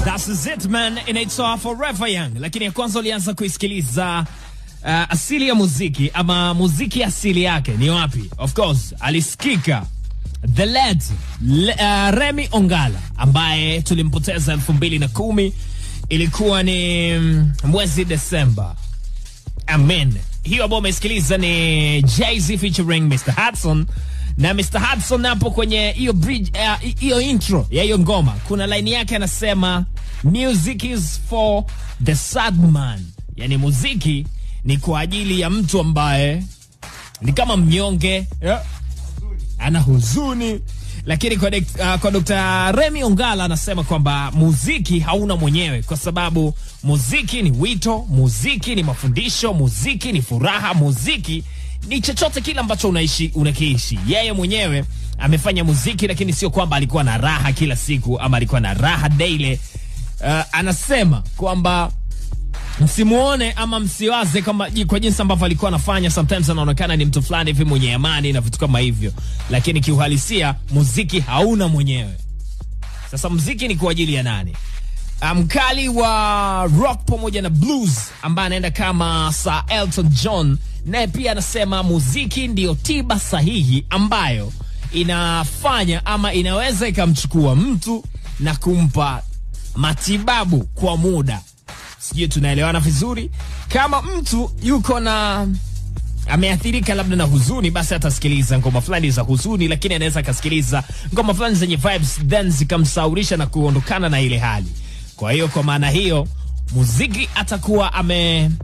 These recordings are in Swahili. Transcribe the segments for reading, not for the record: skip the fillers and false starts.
That's it man, inaitwa Forever Young. Lakini kwanza ulianza kuisikiliza asili ya muziki ama muziki asili yake ni wapi? Of course, alisikika The Led Remi Ongala ambaye tulimpoteza 2010, ilikuwa ni mwezi Desemba. Amen. Hiyo ambayo umesikiliza ni Jay-Z featuring Mr. Hudson. Na Mr. Hudson hapo kwenye hiyo bridge, hiyo intro ya hiyo ngoma, kuna line yake anasema music is for the sad man. Yani muziki ni kwa ajili ya mtu ambaye ni kama mnyonge, ana huzuni. Lakini kwa Dr. Remi Ongala anasema kwamba muziki hauna mwenyewe, kwa sababu muziki ni wito, muziki ni mafundisho, muziki ni furaha, muziki ni chochote kile ambacho unakiishi. Yeye mwenyewe amefanya muziki, lakini sio kwamba alikuwa na raha kila siku ama alikuwa na raha daily. Anasema kwamba msimuone ama msiwaze kama kwa jinsi ambavyo alikuwa anafanya. Sometimes anaonekana ni mtu fulani hivi mwenye amani na vitu kama hivyo, lakini kiuhalisia muziki hauna mwenyewe. Sasa muziki ni kwa ajili ya nani? Mkali wa rock pamoja na blues ambaye anaenda kama Sir Elton John, naye pia anasema muziki ndio tiba sahihi ambayo inafanya ama inaweza ikamchukua mtu na kumpa matibabu kwa muda. Sijui tunaelewana vizuri? Kama mtu yuko na ameathirika labda na huzuni, basi atasikiliza ngoma fulani za huzuni, lakini anaweza akasikiliza ngoma fulani zenye vibes then zikamsaurisha na kuondokana na ile hali. Kwa hiyo kwa maana hiyo muziki atakuwa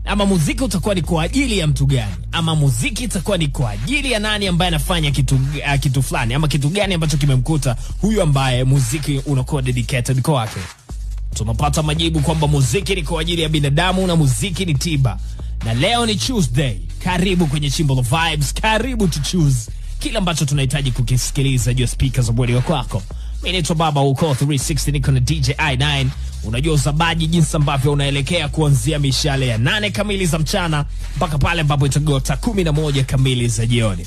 ama muziki utakuwa ni kwa ajili ya mtu gani, ama muziki itakuwa ni kwa ajili ya nani ambaye anafanya kitu fulani, ama kitu gani ambacho kimemkuta huyu ambaye muziki unakuwa dedicated kwake. Tunapata majibu kwamba muziki ni kwa ajili ya binadamu na muziki ni tiba. Na leo ni Tuesday. Karibu kwenye Chimbo la Vibes. Karibu to choose kile ambacho tunahitaji kukisikiliza juu ya speakers za radio kwako. Mimi ni Baba uko 360, niko na DJ I9. Unajua uzabaji jinsi ambavyo unaelekea kuanzia mishale ya 8 kamili za mchana mpaka pale ambapo itagota 11 kamili za jioni.